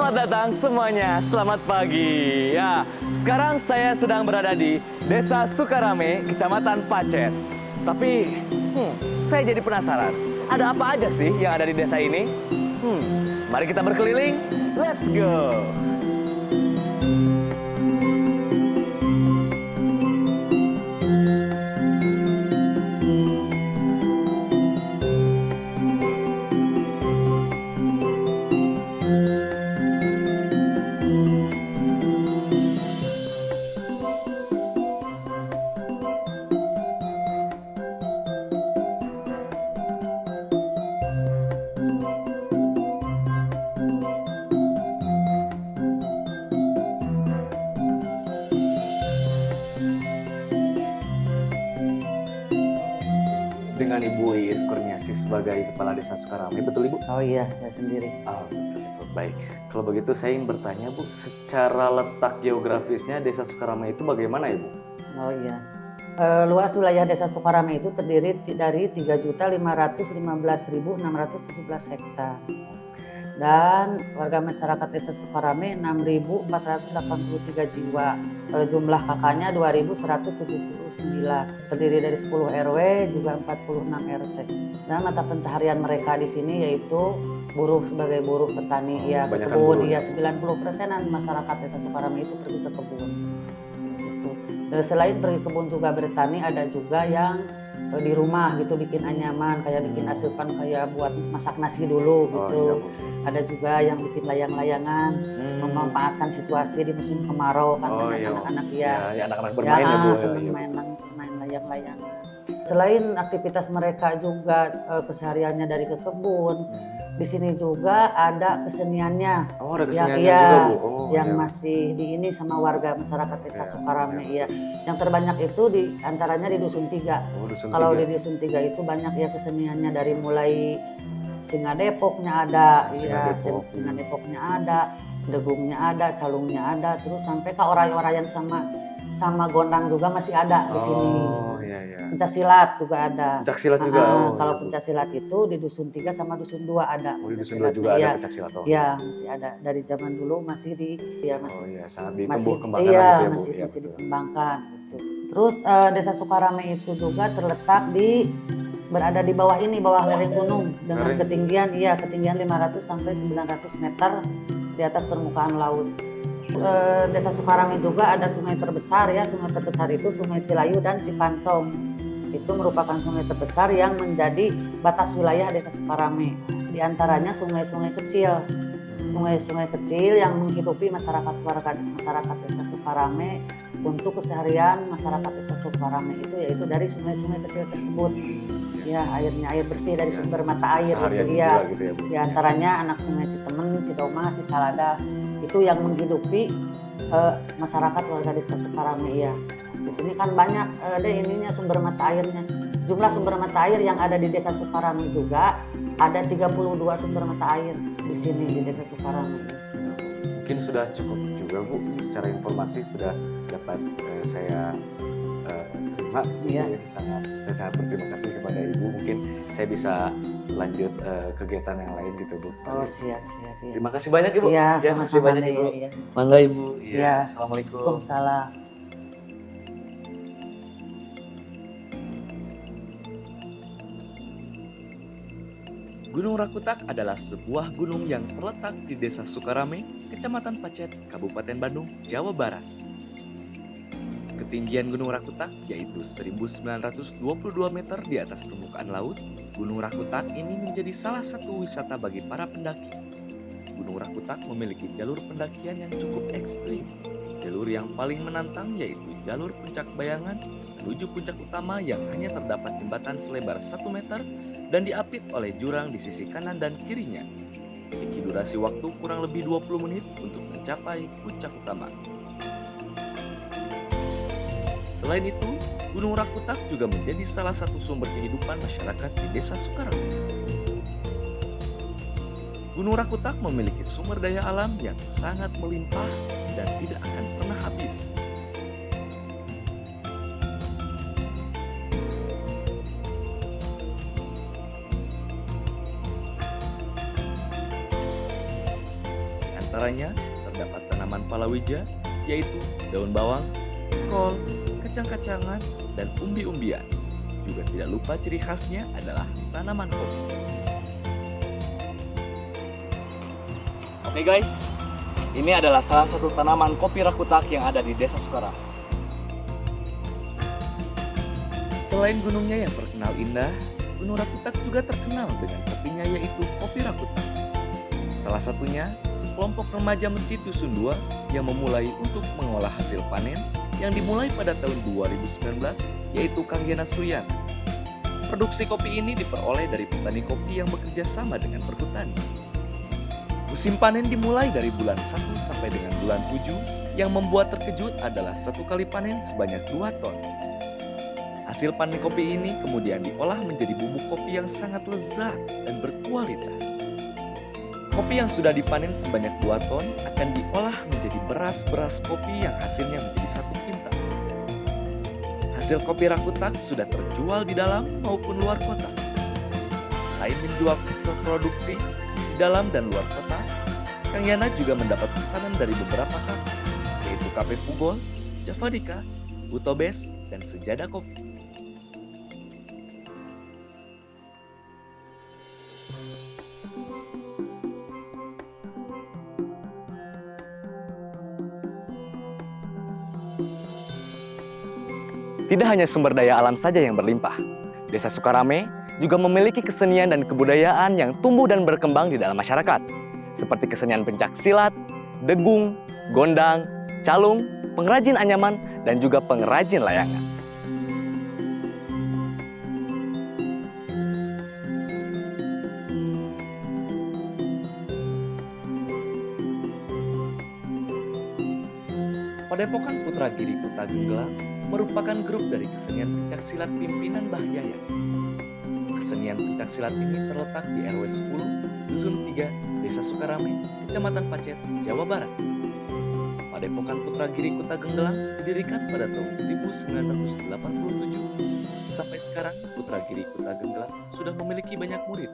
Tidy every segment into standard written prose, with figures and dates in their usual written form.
Selamat datang semuanya, selamat pagi. Ya, sekarang saya sedang berada di Desa Sukarame, Kecamatan Pacet. Tapi, saya jadi penasaran, ada apa aja sih yang ada di desa ini? Mari kita berkeliling, let's go! Dengan Ibu Iis Kurniasi sebagai Kepala Desa Sukarame, betul Ibu? Oh iya, saya sendiri. Oh, betul. Baik, kalau begitu saya ingin bertanya Bu, secara letak geografisnya Desa Sukarame itu bagaimana Ibu? Oh iya. Luas wilayah Desa Sukarame itu terdiri dari 3.515.617 hektar. Dan warga masyarakat Desa Sukarame 6.483 jiwa. Jumlah kakaknya 2.179. Terdiri dari 10 RW juga 46 RT. Dan mata pencaharian mereka di sini yaitu buruh sebagai buruh petani, ya kebun. Ya 90%-an masyarakat Desa Sukarame itu pergi ke kebun. Gitu. Selain pergi kebun juga bertani, ada juga yang di rumah gitu bikin anyaman, kayak bikin asupan kayak buat masak nasi dulu gitu. Oh, iya, ada juga yang bikin layang-layangan, memanfaatkan situasi di musim kemarau kan, anak-anak ya anak-anak bermain ya Bu. Senang main layang-layangan. Selain aktivitas mereka juga kesehariannya dari ke kebun, di sini juga ada keseniannya. Oh, ada keseniannya juga Bu. Yang masih di ini sama warga masyarakat Desa Sukarame ya. Yang terbanyak itu di antaranya di Dusun Tiga. Kalau di Dusun Tiga itu banyak ya keseniannya, dari mulai Singa Depoknya ada, Singa Depoknya ada, Degungnya ada, Calungnya ada, terus sampai ke oray-orayan sama gondang juga masih ada di sini. Oh iya. Pencaksilat juga ada. Pencaksilat juga. Kalau pencaksilat itu di Dusun 3 sama Dusun 2 ada. Oh, di Dusun 2 juga ada pencaksilat. Ya, masih ada. Dari zaman dulu masih sangat ditumbuh kembangkan gitu ya, Bu. Masih dikembangkan gitu. Terus Desa Sukarame itu juga berada di bawah lereng gunung dengan ketinggian 500 sampai 900 meter di atas permukaan laut. Desa Sukarame juga ada sungai terbesar ya. Sungai terbesar itu Sungai Cilayu dan Cipancong. Itu merupakan sungai terbesar yang menjadi batas wilayah Desa Sukarame. Di antaranya sungai-sungai kecil. Sungai-sungai kecil yang menghidupi masyarakat Desa Sukarame. Untuk keseharian masyarakat Desa Sukarame itu yaitu dari sungai-sungai kecil tersebut. Ya, airnya air bersih dari sumber mata air itu dia. Gitu ya, Bu. Di antaranya anak sungai Citemen, Cidoma, Cisalada itu yang menghidupi masyarakat warga Desa Sukarame ya. Di sini kan banyak sumber mata airnya. Jumlah sumber mata air yang ada di Desa Sukarame juga ada 32 sumber mata air di sini di Desa Sukarame. Mungkin sudah cukup juga Bu, secara informasi sudah dapat saya terima. Iya. Saya sangat berterima kasih kepada Ibu. Mungkin saya bisa lanjut kegiatan yang lain gitu Bu. Oh siap. Ya. Terima kasih banyak Ibu. Iya, sama-sama banyak Ibu. Ya. Mangga Ibu. Ya. Assalamualaikum. Waalaikumsalam. Gunung Rakutak adalah sebuah gunung yang terletak di Desa Sukarame, Kecamatan Pacet, Kabupaten Bandung, Jawa Barat. Ketinggian Gunung Rakutak yaitu 1922 meter di atas permukaan laut. Gunung Rakutak ini menjadi salah satu wisata bagi para pendaki. Gunung Rakutak memiliki jalur pendakian yang cukup ekstrim. Jalur yang paling menantang yaitu jalur Puncak Bayangan menuju puncak utama yang hanya terdapat jembatan selebar 1 meter dan diapit oleh jurang di sisi kanan dan kirinya. Memiliki durasi waktu kurang lebih 20 menit untuk mencapai puncak utama. Selain itu, Gunung Rakutak juga menjadi salah satu sumber kehidupan masyarakat di Desa Sukarame. Gunung Rakutak memiliki sumber daya alam yang sangat melimpah dan tidak akan pernah habis. antaranya terdapat tanaman palawija, yaitu daun bawang, kol, kacang-kacangan, dan umbi-umbian. Juga tidak lupa ciri khasnya adalah tanaman kopi. Oke guys, ini adalah salah satu tanaman kopi rakutak yang ada di Desa Sukarame. Selain gunungnya yang terkenal indah, Gunung Rakutak juga terkenal dengan kopinya yaitu kopi rakutak. Salah satunya, sekelompok remaja Masjid Dusun 2 yang memulai untuk mengolah hasil panen yang dimulai pada tahun 2019 yaitu Kang Yana Suryan. Produksi kopi ini diperoleh dari petani kopi yang bekerja sama dengan perhutani. Musim panen dimulai dari bulan 1 sampai dengan bulan 7 yang membuat terkejut adalah satu kali panen sebanyak 2 ton. Hasil panen kopi ini kemudian diolah menjadi bubuk kopi yang sangat lezat dan berkualitas. Kopi yang sudah dipanen sebanyak 2 ton akan diolah menjadi beras-beras kopi yang hasilnya menjadi 1 kintal. Hasil kopi rakutak sudah terjual di dalam maupun luar kota. Selain menjual hasil produksi di dalam dan luar kota, Kang Yana juga mendapat pesanan dari beberapa kafe, yaitu Kafe Pugol, Javadika, Utobes, dan Sejadah Kopi. Tidak hanya sumber daya alam saja yang berlimpah, Desa Sukarame juga memiliki kesenian dan kebudayaan yang tumbuh dan berkembang di dalam masyarakat, seperti kesenian pencak silat, degung, gondang, calung, pengrajin anyaman, dan juga pengrajin layangan. Padepokan Putra Giri Kota Genggelang merupakan grup dari kesenian pencaksilat pimpinan Mbah Yayat. Kesenian pencaksilat ini terletak di RW 10, Dusun 3, Desa Sukarame, Kecamatan Pacet, Jawa Barat. Padepokan Putra Giri Kota Genggelang didirikan pada tahun 1987. Sampai sekarang, Putra Giri Kota Genggelang sudah memiliki banyak murid.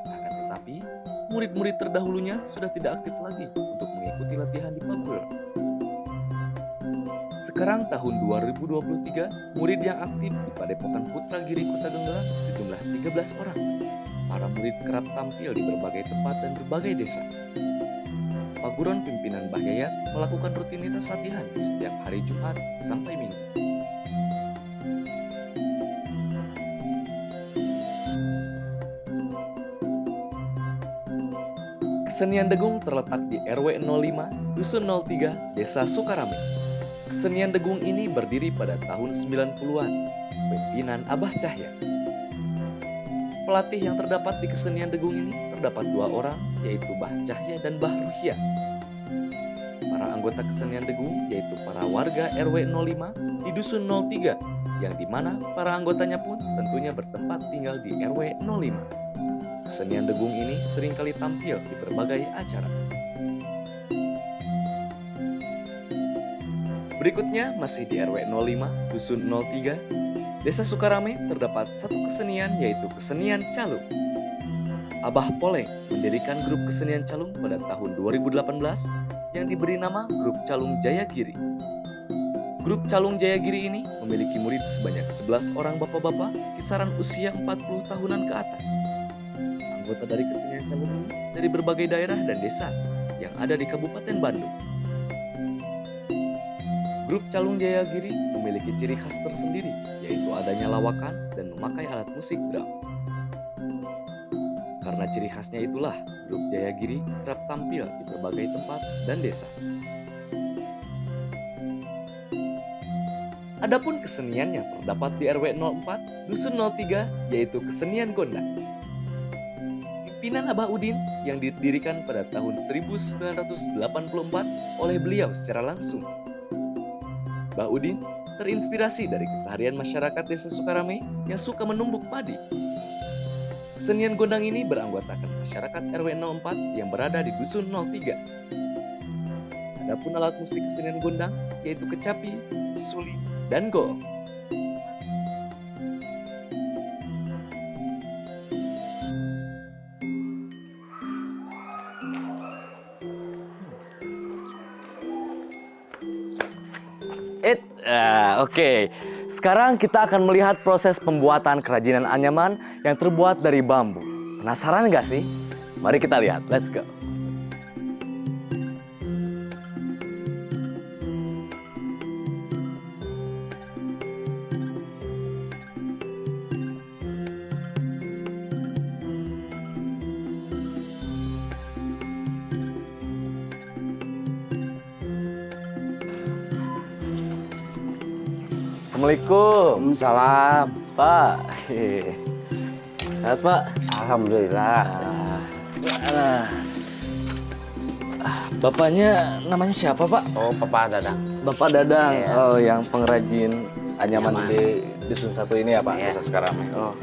Akan tetapi, murid-murid terdahulunya sudah tidak aktif lagi untuk mengikuti latihan di Pagular. Sekarang tahun 2023, murid yang aktif di Padepokan Putra Giri Kota Genggelang sejumlah 13 orang. Para murid kerap tampil di berbagai tempat dan berbagai desa. Paguron pimpinan Mbah Yayat melakukan rutinitas latihan di setiap hari Jumat sampai Minggu. Kesenian Degung terletak di RW 05, Dusun 03, Desa Sukarame. Kesenian Degung ini berdiri pada tahun 90-an, pimpinan Abah Cahya. Pelatih yang terdapat di kesenian Degung ini terdapat 2 orang, yaitu Mbah Cahya dan Mbah Ruhia. Para anggota kesenian Degung yaitu para warga RW 05 di Dusun 03, yang dimana para anggotanya pun tentunya bertempat tinggal di RW 05. Kesenian Degung ini seringkali tampil di berbagai acara. Berikutnya masih di RW 05, Dusun 03, Desa Sukarame terdapat satu kesenian yaitu kesenian calung. Abah Poleng mendirikan grup kesenian calung pada tahun 2018 yang diberi nama Grup Calung Jayagiri. Grup Calung Jayagiri ini memiliki murid sebanyak 11 orang bapak-bapak kisaran usia 40 tahunan ke atas. Anggota dari kesenian calung ini dari berbagai daerah dan desa yang ada di Kabupaten Bandung. Grup Calung Jayagiri memiliki ciri khas tersendiri, yaitu adanya lawakan dan memakai alat musik drum. Karena ciri khasnya itulah, grup Jayagiri kerap tampil di berbagai tempat dan desa. Adapun kesenian yang terdapat di RW 04, Dusun 03, yaitu kesenian gondang. Pimpinan Abah Udin yang didirikan pada tahun 1984 oleh beliau secara langsung. Mbah Udin terinspirasi dari keseharian masyarakat Desa Sukarame yang suka menumbuk padi. Kesenian gondang ini beranggotakan masyarakat RW 04 yang berada di Dusun 03. Adapun alat musik kesenian gondang yaitu kecapi, suli, dan goong. Oke. Sekarang kita akan melihat proses pembuatan kerajinan anyaman yang terbuat dari bambu. Penasaran nggak sih? Mari kita lihat. Let's go. Assalamualaikum. Salam. Pak. Sehat, Pak? Alhamdulillah. Bapaknya namanya siapa, Pak? Oh, Papa Dadang. Bapak Dadang. Iya. Oh, yang pengrajin anyaman Anyaman. di Dusun Satu ini ya, Pak? Iya. Desa Sukarame. Oh.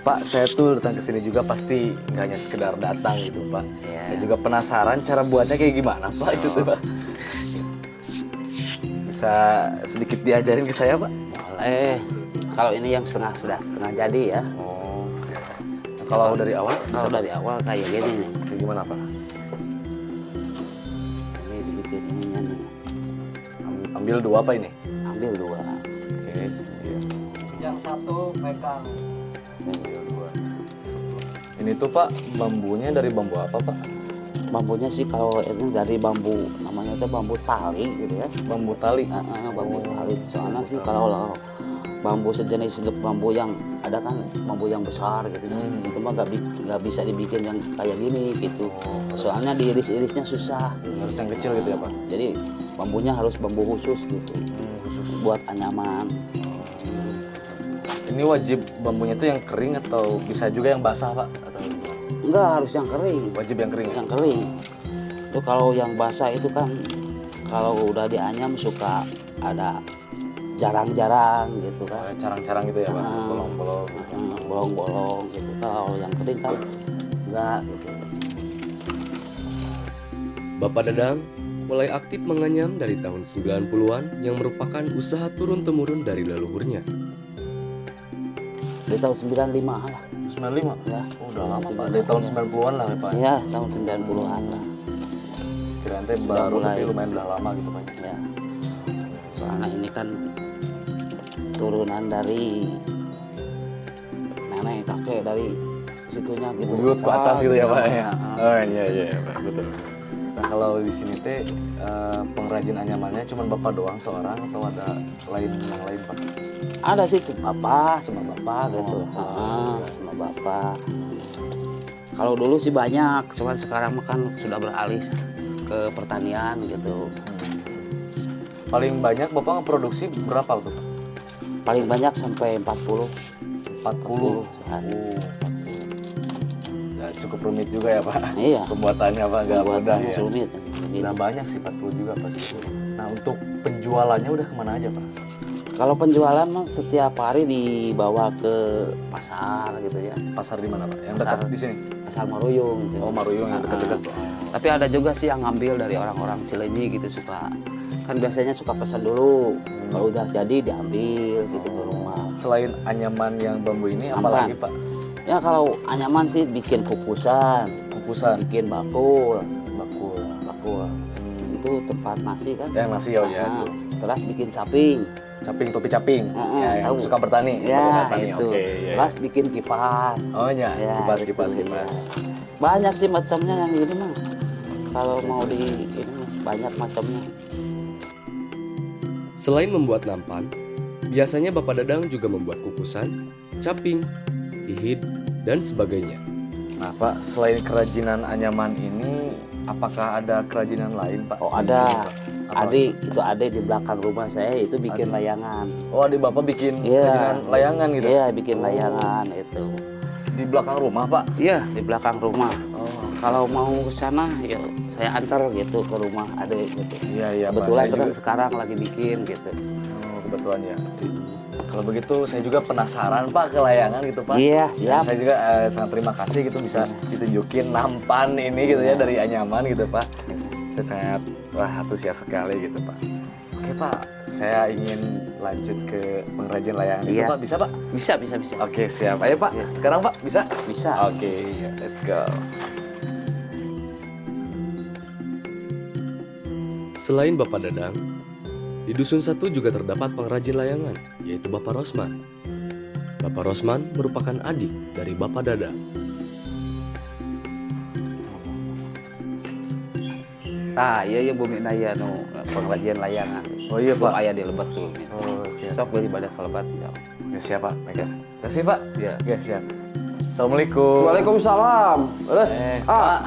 Pak, saya tuh datang ke sini juga pasti nggak hanya sekedar datang gitu, Pak. Iya. Saya juga penasaran cara buatnya kayak gimana, Pak, itu tuh, Pak. Bisa sedikit diajarin ke saya, Pak? Boleh. Kalau ini yang setengah jadi ya. Oh. Nah, kalau dari awal bisa Kalau dari awal kayak gini nih. kayak gimana, Pak? Ini dibikin ininya nih. Ambil dua apa ini? Ambil dua. Oke. Iya. Yang satu pegang. Ambil dua. Ini tuh, Pak, bambunya dari bambu apa, Pak? Bambunya sih kalau ini dari bambu, namanya itu bambu tali gitu ya. Bambu tali. Bambu tali. Soalnya sih kalau bambu sejenis bambu yang ada kan bambu yang besar gitu ya. Itu mah nggak bisa dibikin yang kayak gini gitu. Soalnya diiris-irisnya susah. Gitu. Harus yang kecil gitu ya, Pak? Jadi bambunya harus bambu khusus gitu. Khusus. Buat anyaman. Ini wajib bambunya tuh yang kering atau bisa juga yang basah, Pak? Atau gimana? Enggak, harus yang kering. Wajib yang kering ya? Yang kering. Itu kalau yang basah itu kan kalau udah dianyam suka ada jarang-jarang gitu kan. Kayak carang-carang gitu ya, Pak? Bolong-bolong. Bolong-bolong gitu. Kalau yang kering kan enggak gitu. Bapak Dadang mulai aktif menganyam dari tahun 90-an yang merupakan usaha turun-temurun dari leluhurnya. Dari tahun 95 lah. 95? Ya. Oh, udah lama, Pak. Dari tahun 90-an lah ya, Pak? Iya, tahun 90-an lah. Kirain teh baru mulai. tapi lumayan udah lama gitu, Pak. Ya. Soalnya ini kan turunan dari nenek kakek dari situnya gitu. Buyut ke atas gitu ya, Pak? Ya? Ah. Oh, iya, Pak. Betul. Nah, kalau di sini teh pengrajin anyamannya cuma Bapak doang seorang atau ada yang lain, Pak? Ada sih sama bapak gitu. Bapak. Sama bapak. Kalau dulu sih banyak, cuman sekarang mah kan sudah beralih ke pertanian gitu. Paling banyak Bapak ngeproduksi berapa tuh, Pak? Paling banyak sampai 40. 40 sehari. 40. Ya, cukup rumit juga ya, Pak. Iya. Pembuatannya, Pak, nggak mudah Buatan ya. rumit. Nah, banyak sih 40 juga pasti. Nah, untuk penjualannya udah kemana aja, Pak? Kalau penjualan mah setiap hari dibawa ke pasar gitu ya. Pasar di mana, Pak? Yang Pasar. dekat di sini? Pasar Maruyung gitu. Oh, Maruyung yang dekat-dekat, Pak. Tapi ada juga sih yang ngambil dari orang-orang Cileunyi gitu suka. Kan biasanya suka pesan dulu. Kalau udah jadi diambil gitu ke rumah. Selain anyaman yang bambu ini, apa Apaan? lagi, Pak? Ya kalau anyaman sih bikin kukusan, Kukusan, bikin bakul. bakul. Itu tempat nasi kan. Yang nasi ya, ya. Nah, terus bikin caping. Caping, topi caping. Ya, yang tahu. suka bertani. Ya, bertani. itu. Oke, iya. Terus bikin kipas. Oh, ya, Ya, kipas. itu, ya. Banyak sih macamnya yang ini mah. Kalau mau di ini mah banyak macamnya. Selain membuat nampan, biasanya Bapak Dadang juga membuat kukusan, caping, ihid, dan sebagainya. Nah, Pak, selain kerajinan anyaman ini, apakah ada kerajinan lain, Pak? Oh, di ada. sini, Pak? Apa? Adik di belakang rumah saya itu bikin Adik. layangan. Oh, adik Bapak bikin Iya. kerajinan layangan gitu? Iya, bikin Oh. layangan itu. Di belakang rumah, Pak? Iya, di belakang rumah. Oh, Kalau mau ke sana, ya saya antar gitu ke rumah adik gitu. iya, Pak. Kebetulan Saya terus juga- sekarang lagi bikin gitu. Oh, kebetulan ya. Kalau begitu, saya juga penasaran, Pak, ke layangan gitu, Pak. Iya, Dan siap. saya juga sangat terima kasih gitu bisa ditunjukin nampan ini gitu ya dari anyaman gitu, Pak. Saya sangat antusias sekali gitu, Pak. Oke, Pak, saya ingin lanjut ke pengrajin layangan itu, Iya. Pak. Bisa, Pak? Bisa. Oke, siap. Ayo, Pak. Iya. Sekarang, Pak, bisa? Bisa. Oke, let's go. Selain Bapak Dadang, Di Dusun 1 juga terdapat pengrajin layangan, yaitu Bapak Rosman. Bapak Rosman merupakan adik dari Bapak Dada. Iya bumi naya no pengrajin layangan. Oh iya, Pak. Ayah di lebat tuh. Oh, oke. Sok beli pada kelebat ya. Oke, siap Pak. Baik ya. Terima kasih Pak. Iya. Oke, siap. Assalamualaikum. Waalaikumsalam. Pak.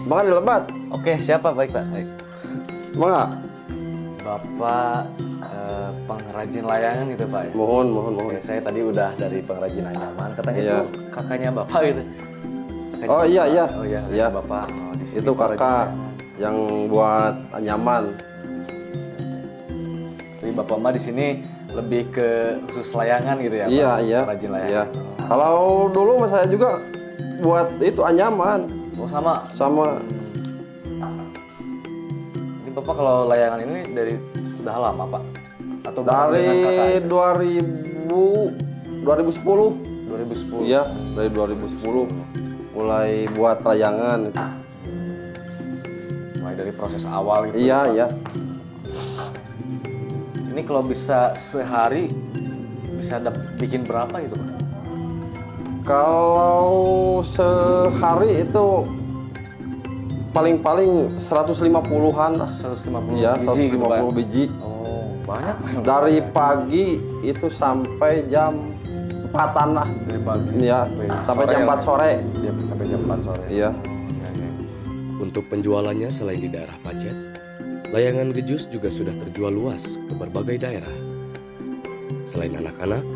Makan di lebat. Oke, siapa? Baik Pak. Baik. Mangga. Bapak pengrajin layangan gitu Pak ya? Mohon. Oke, saya tadi udah dari pengrajin anyaman. Katanya Iya. itu kakaknya Bapak gitu. Kakaknya Oh iya, Bapak. iya. Oh iya, Iya. Bapak. Oh, di sini Itu pengrajin kakak layangan. yang buat anyaman. Jadi Bapak mah di sini lebih ke khusus layangan gitu ya? Iya, Pak? iya. Pengrajin layangan. Iya. Kalau dulu mah saya juga buat itu anyaman Oh sama. sama Ini Bapak kalau layangan ini dari udah lama Pak? Atau bareng dari dengan kakak? 2010. 2010. Iya, dari 2010 mulai buat layangan. Mulai dari proses awal gitu. Iya, Pak. iya. Ini kalau bisa sehari bisa bikin berapa gitu Pak? Kalau sehari itu paling-paling 150-an lah. 150 Iya, biji gitu, Pak? 150 biji. Oh, banyak Pak. Dari pagi itu sampai jam 4-an lah. Dari pagi Iya, sampai jam 4 sore. Sampai jam 4 sore. Iya. Iya, iya. Untuk penjualannya selain di daerah Pacet, layangan gejus juga sudah terjual luas ke berbagai daerah. Selain anak-anak,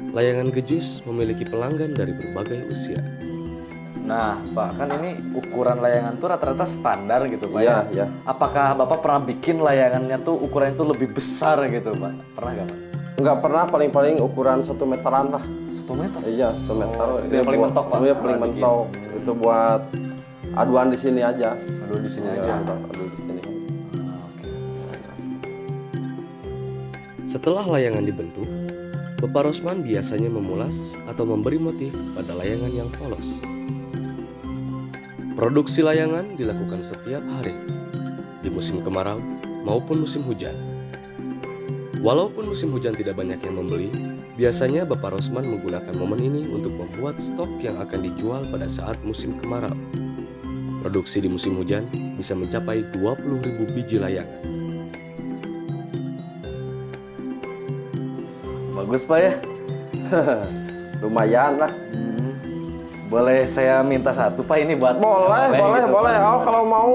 layangan gejus memiliki pelanggan dari berbagai usia. Nah, Pak, kan ini ukuran layangan tuh rata-rata standar gitu, Pak. Iya, ya? iya. Apakah Bapak pernah bikin layangannya tuh ukurannya tuh lebih besar gitu, Pak? Pernah nggak, Pak? Enggak pernah, paling-paling ukuran 1 meteran lah. 1 meter? Iya, 1 meter. itu yang paling mentok, Pak? Iya, paling Pernah bikin. mentok. Itu buat aduan di sini aja. Aduh, di sini Iya, aja. adu di sini. Setelah layangan dibentuk, Bapak Rosman biasanya memulas atau memberi motif pada layangan yang polos. Produksi layangan dilakukan setiap hari, di musim kemarau maupun musim hujan. Walaupun musim hujan tidak banyak yang membeli, biasanya Bapak Rosman menggunakan momen ini untuk membuat stok yang akan dijual pada saat musim kemarau. Produksi di musim hujan bisa mencapai 20.000 biji layangan. Bagus, Pak ya? Lumayan lah. Boleh saya minta satu, Pak, ini buat Boleh, oleh boleh, gitu, boleh. Pak. Oh, kalau mau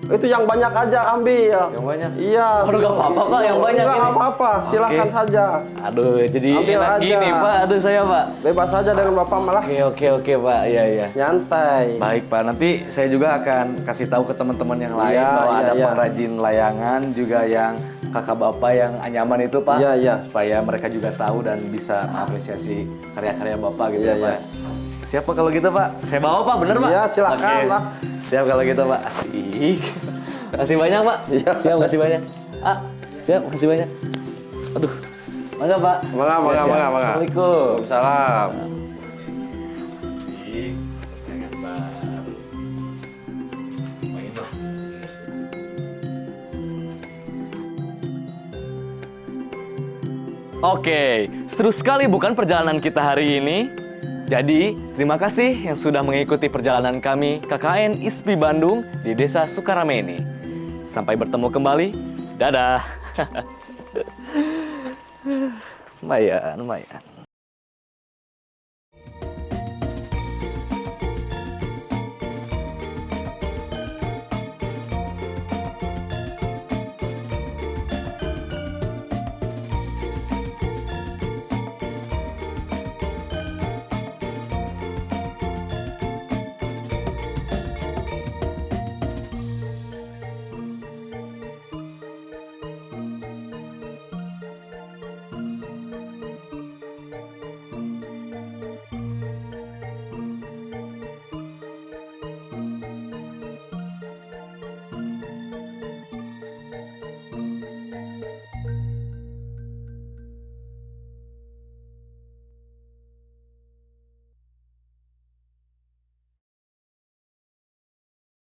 itu yang banyak aja ambil. Yang banyak? Iya. Aduh, nggak apa-apa, Pak, yang banyak Nggak ini. apa-apa, silahkan Oke. saja. Aduh, jadi Ambil enak aja. gini, Pak. Aduh, saya, Pak. Bebas saja dengan Bapak malah. Oke, Pak. Iya, iya. Nyantai. Baik Pak, nanti saya juga akan kasih tahu ke teman-teman yang lain Iya, bahwa iya, ada iya. pengrajin layangan juga yang kakak bapak yang anyaman itu Pak. Iya, iya. Supaya mereka juga tahu dan bisa mengapresiasi karya-karya bapak gitu Iya, ya Pak. iya. Siap Pak kalau gitu Pak? Saya bawa Pak, bener Pak? Iya, silakan Oke. lah. Siap kalau gitu Pak, asik. Kasih banyak Pak. Iya. Siap, kasih banyak. Ah, siap, kasih banyak. Aduh, mangga Pak. Mangga, Ya, mangga, siap. mangga, mangga. Assalamualaikum. Salam. Asik, jangan baru. Main lah. Oke, seru sekali bukan perjalanan kita hari ini? Jadi, terima kasih yang sudah mengikuti perjalanan kami KKN ISPI Bandung di Desa Sukarame ini. Sampai bertemu kembali. Dadah. Lumayan, lumayan.